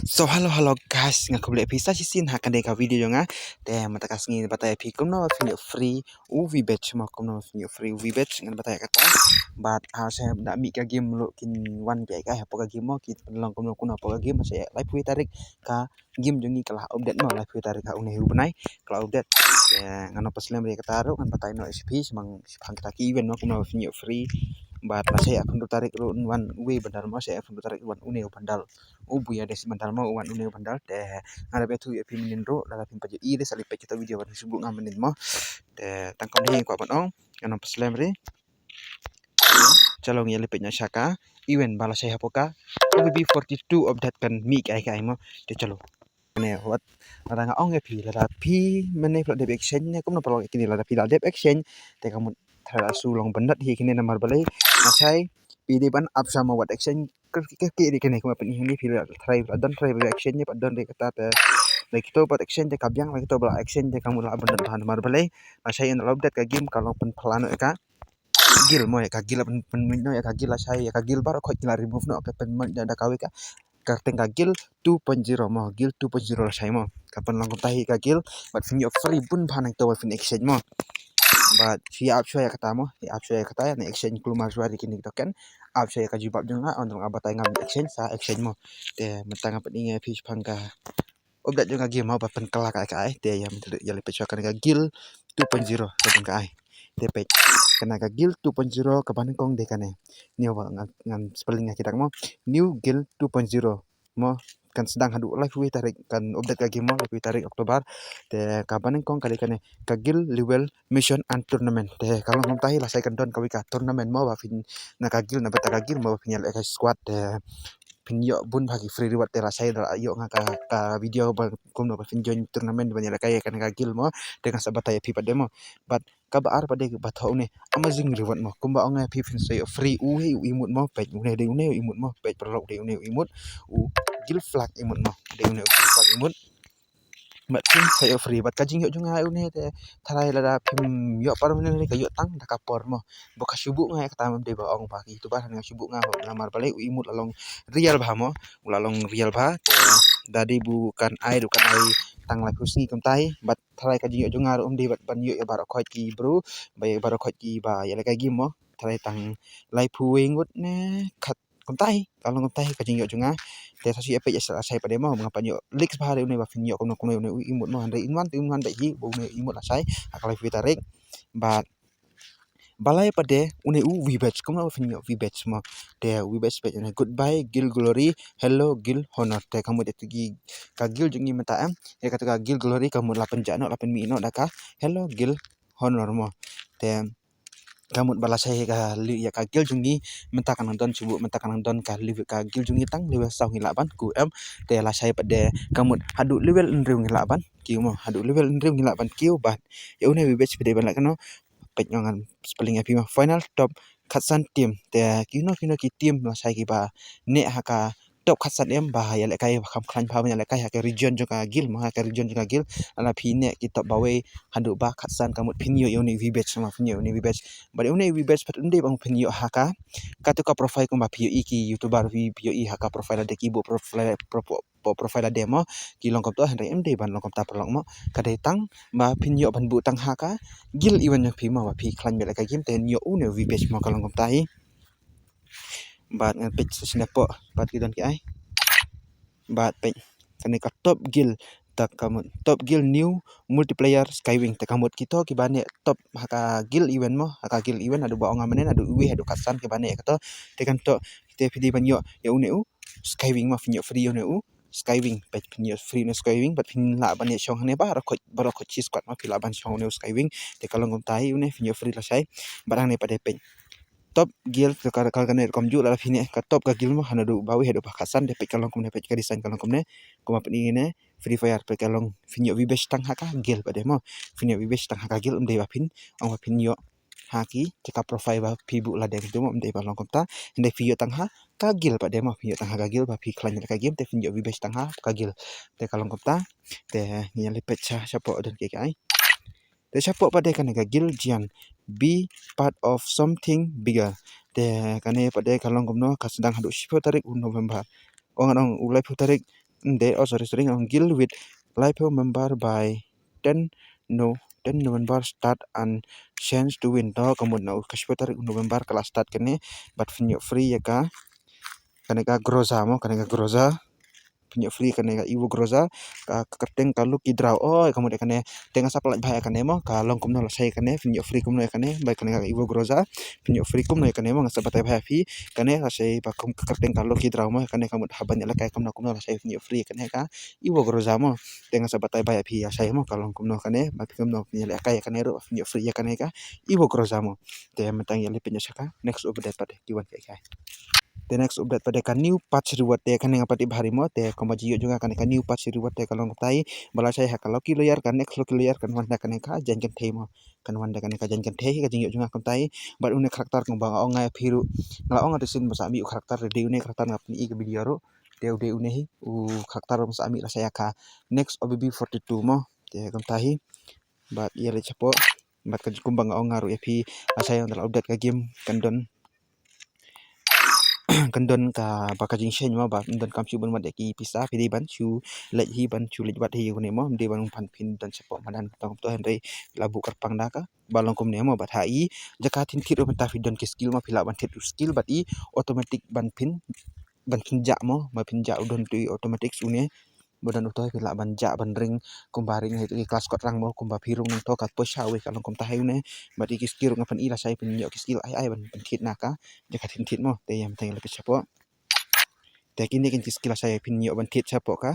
So halo guys, nga kuble episode sisin hakan de ka video nga de mata kasngi batay pi kumno free uvi batch ma kumno free uvi batch ngan batay kata but sa da mi ka game lo kin one ka ha ka game mo ki long kumno kuna ka game sa live wi tarik ka game jungi kala update mo live wi tarik ka une hu banai kala update ngano paslem re kata ro ngan batay no sp mang phang kita ki event no kumno free but saya akan tarik ro one way bandar mo saya akan tarik one une bandal buya des bandal mo wan une bandal de ngara betu ya piminin ro la pim paje i des ali pe kita video ban subu ngamenin mo de tangkam ni ko banong ngano paslem re calong ya lepetnya saka event bala saya hapoka OBB42 update kan mi kai mo de chalo ne wat ada nga ong epi la pi mene pro de exchange ne kumno pro kini la pi la de exchange te kamu thara su long bandat hi kini namar balai masai pi de ban up sama wat exchange ke di kene kuma pen ni pi thrai dan thrai exchange ne dan de kata te like to pat exchange de kabyang like to bla exchange de kamu la bandat han mar balai masai en update ka game kalau pen plano ka gil mo ya ka gil pen no ya ka gil sai ya ka gil bar ko kila remove no ka pen man da kawe ka karteng gil 2.0 mo gil 2.0 la sai mo kapan lang tahi gil but finyo free bun bhanang to fin exchange mo but si app ya kata mo si app ya kata ne exchange klumar suari kini token app ya ka jibab junga untuk abatai ngam exchange sa exchange mo te mentang apa ni fish pangka obdat junga game mo pen kala ka te ya ya lepe kan gil 2.0 kapan ka ai te pe kana gil 2.0 kapan kong de kane ni ngam spelling kita mo new gil 2.0 mo kan sedang hadu live wi tarik kan update ka game mo live wi tarik Oktober te kapan kong kali kane kagil level mission and tournament te kalau ngom tahi lah saya kan don kawi ka tournament mo ba fin na kagil na bata kagil mo fin ya squad te pin yo bun bagi free reward te saya da yo ngaka ka video ba kum no fin join tournament banyak la kaya kan kagil mo dengan sabata ya pipa demo but kabar pada batau ne amazing reward mo kumba onga pi fin say free imut mo page de imut mo page perlok de imut gil flag imut mo de gil flag imut mat pin saya free bat kajing yo junga une te tharai la pim yo par ne ka yo tang da kapor mo boka subu nga kata de ba ong pa ki tu ba nga subu nga ngamar balik imut along real ba mo ulalong real ba dadi bukan ai tang la kusi kam tai bat tharai kajing yo junga de bat ban yo bar khoi ki bro bai bar khoi ki ba ya la ka gi mo tharai tang lai phu ngut ne khat kam tai kalau kam tai kajing yo junga te sa si epe ya sai pa de mo ngapa yo leaks ba de ne ba fin yo kono imut no hande inwan dai hi bo ne imut la sai akalai fi tarik but balai pade une vi batch kuma fin yo vi batch mo te vi batch pe ne goodbye gil glory hello gil honor te kamu de gi ka gil jungi mata am ya kata ka gil glory kamu 8 jano 8 mi no daka hello gil honor mo te kamu balas saya ka ya ka gil jungi menta kan don subu menta kan don ka live ka gil jungi tang live sau hilaban ku em te la saya pade kamu hadu level ndrew hilaban kiu mo hadu level ndrew hilaban kiu ban ya une webes pede ban lakno pet ngan spelling api mo final top khatsan team te kino ki team la sai ki ba ne haka top khatsan em ba ya le kai kham khan pha ya le kai ha ka region jo ka gil ma ka region jo ka gil ala phi ne ki top bawe hadu ba khatsan kamut phin yo ni webes ma phin yo ni webes but une webes pat unde bang phin yo haka ka profile ko ba phi ki youtuber vi i haka profile de ki bo profile demo ki long kom to han em de ban long kom ta prolong mo ka de tang ba phin yo ban bu tang haka gil iwan yo phi ma ba phi khlan bela ka game ten yo une webes mo ka long kom ta hi bat ngan page snapo bat ki don ki ai bat page kane ka top gil tak kamu top gil new multiplayer skywing te kamut kito ki bane top haka gil event mo haka gil event adu ba onga menen adu uwi adu kasan ki bane kato te kan to te pidi banyo ya une skywing ma finyo free une skywing page finyo free no skywing bat fin la bane chong ne ba ro ko chi squad ma pila ban chong ne skywing te kalong kom tai une finyo free la sai barang ne pade page top gil kal kane kom ju la fine ka top ka gil mo hanadu bawi hedo pakasan de pe kalong kom ne pe ka design kalong kom ne kuma pe ne free fire pe kalong finyo vi best tang haka gil pade mo finyo vi best tang haka gil de ba pin ong ba pin yo haki ceka profile ba pibu la de do mo de ba long kom ta de video tang ha ka gil pade mo video tang haka gil ba pi klan ka game te finyo vi best tang ha ka gil te kalong kom ta te ni le pe cha chapo don ke kai te chapo pade kan ka gil jian be part of something bigger te kane pade kalong komno ka sedang hadu 10 tarik November ong ulai tarik sorry on Guild with Lipo member by 10 no 10 November start and chance to win to kamu na kasih November kelas start kene but free ya ka kaneka groza punya free kaneka iwo groza ka kerteng kalau kidraw kamu de kane tengah sapalaj bahaya kane mo kalong kumno la sai kane punya free kumno kane baik kaneka iwo groza punya free kumno kane mo ngasa batai bahaya fi kane sai bakum kerteng kalau kidraw mo kane kamu haban la kai kumno la sai punya free kane ka iwo groza mo tengah sabatai bahaya fi ya sai mo kalong kumno kane baik kumno punya la kai kane ro punya free ya kane ka iwo groza mo te mentang ya lepenya saka next update pada kiwan kai. The next update pada kan new patch reward te kan ngapati bahari mo te komaji juga kan new patch reward te kalau tai bala saya kalau kilo yar kan next lo kilo yar kan wanda kan ka jangan te mo kan wanda kan ka jangan te ka jingo juga kan tai bar une karakter ngembang onga phiru ngala onga desin masa ami karakter de une karakter ngapni i video ro te ude une hi karakter masa ami la saya ka next OBB42 mo te kan tai bat ia le chapo bat ka kumbang onga ro epi saya undal update ka game kan don kandon ka bakajing shen ma ba dan kam chu ban ma de ki pisa pidi ban chu lej hi ban chu lej bat hi ko ne mo de ban pan pin dan sepo madan tong to henry labu karpang da ka balong kom ne mo bat hai jaka tin thiro ban ta fi don ki skill ma phila ban thit skill bat i automatic ban pin ja mo ma pin ja udon tu automatic sune bodan utoy pila ban ja ban ring kumbaring itu kelas kot rang mo kumba pirung nang to kat posha we kalong kom tahay ne bat iki skill ngapan ila sai pin yo skill ai ban thit naka jaka tin thit mo te yam teng lepet chapo te kini kin skill saya pin yo ban thit chapo ka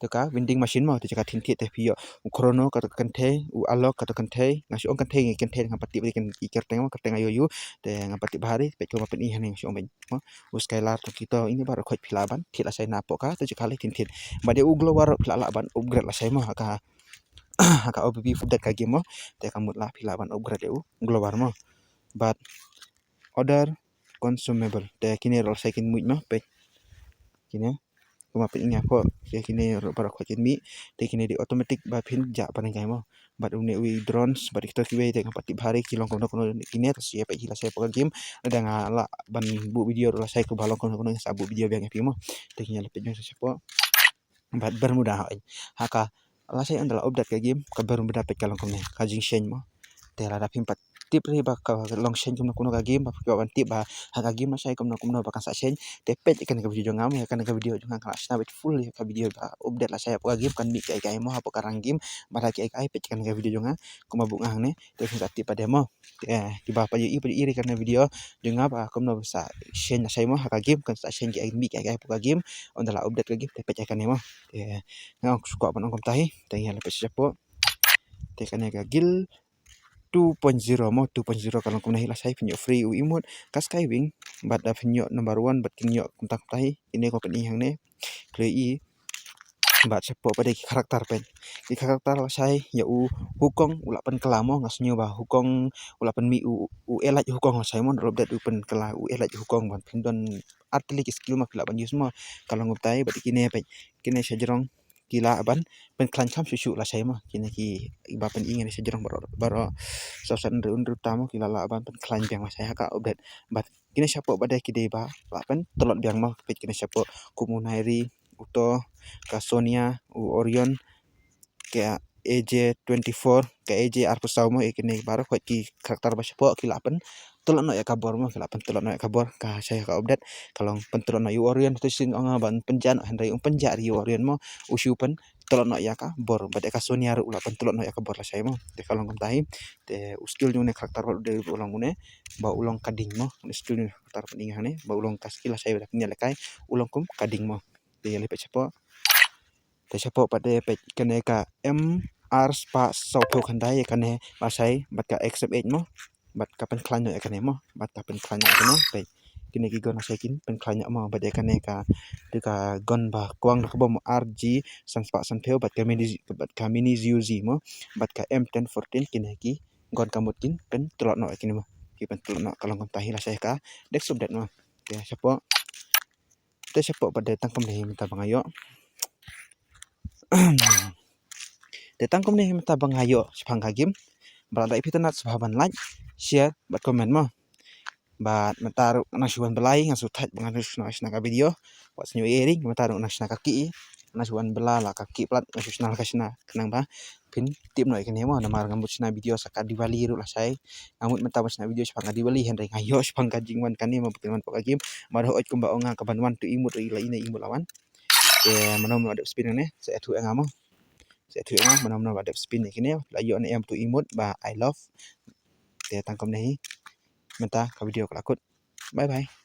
to ka vending machine mo te jaka tin thit te pio chrono ka kan the u alok ka kan the ngasi ong kan the ngi kan the ngapati kan iker teng mo kerteng ayo yu te ngapati bahari pe ko mapen i haning si ong ben mo uskylar to kita ini baru khoj philaban thit la sai na po ka to jaka le tin thit bade uglo war phila ban upgrade la sai mo ka ka OBB fudat ka game mo te kamut la philaban upgrade u global mo but other consumable te kini rol sai kin muj mo pe kini kuma pe inga po te kini para khoj mi te kini di automatic ba phin ja pan ngai mo but une wi drones but kita kiwe te ngapati bahari kilong kono kono kini ta siapa hila sai po game ada ngala ban bu video la sai ko balong kono kono sabu video bang mo te kini lepet nyo siapa bat bermudah haka la sai andala update ka game ka baru mendapat kalong kono kajing shen mo te la dapin pat tip ri ba ka long shen kuno kuno ka game ba ka ban tip ba haka game sai kuno kuno ba kan sa shen te pet kan ka video ngam ya kan ka video jong kan snap full ya ka video ba update la sai ka game kan mi kai kai mo ha karang game ba kai kai pet kan ka video jong kuma bu ngang ne te sa tip pa demo di ba pa i iri kan video jong ba kuno sa shen na sai mo haka game kan sa shen ki mi kai kai ka game ondala update ka game te pet kan mo te ngau suka ban kom tahi te ya lepet siapo te kan ka gil 2.0 mo 2.0 kalau kung nahila sai pinyo free u imut kas skywing bat da pinyo number 1 bat kinyo kuntak tahi ini ko penihang ne klei bat sepo pada karakter pen di karakter sai ya u hukong ulapan kelamo ngasnyo ba hukong ulapan mi u elaj hukong sai mon rob dat u pen kela u elaj hukong ban pindon artili skill ma pila ban use mo kalau ngutai bat kine pe kine sajerong kila ban pen klan kam susu la sai ma kine ki iba pen ingin sajerong baro sosan undur tamu kila la ban pen klan biang ma sai ka update bat kine sapo badai kide ba la pen telot biang ma pe kine sapo kumunairi uto ka Sonia u Orion ke AJ24 ke AJ arpusau mo ikini baru khoj ki karakter ba sapo kilapan tulok no ya kabor mo kilapan tulok no ya kabor ka saya ka update kalau pentulok no yu Orion to sing onga ban penjan handai penjar yu Orion mo usupan tulok no ya ka bor bade ka Sonia ru ulapan tulok no ya kabor la saya mo te kalau ngontai te skill ne karakter de ulang mune ba ulang kading mo skill ne karakter peningane ba ulang ka skill saya udah punya lekai ulang kum kading mo te lepet sapo te sapo pada pet kene ka MR spa saupo khandai kane basai bat ka XF8 mo bat ka pen klanyo kane mo bat ka pen klanyo kane pe kini ki gon asekin pen klanyo mo bat kane ka de ka gon ba kwang ko mo RG san spa san pheo bat ka mini ZUZ mo bat ka M1014 kini ki gon kamutin pen tulok no kini mo ki pen tulok no kalau ngom tahi la sai ka dek subdet mo te sapo pada tangkom ni minta bangayo Datang kom ni mata bang hayo sepangka game berada ipitanat sahaban like share bat komen mo bat mataru nasuan belai ngasu tat bangan nusna video wat senyo ering mataru nasna kaki nasuan bela lah kaki plat nasional kasna kenang ba pin tip noi kene mo namar ngambut sna video saka di Bali ru lah sai ngamut menta sna video sepang di Bali hen ngayo sepang kajingwan kani mo putin man pakakim mar ho kumba onga kabanwan tu imut ila ina imut lawan manom ada spin ne se thu ngamo se thu ngam manom ada spin kene la yo ne em tu imut ba I love te tangkom nei menta ka video kelakut bye bye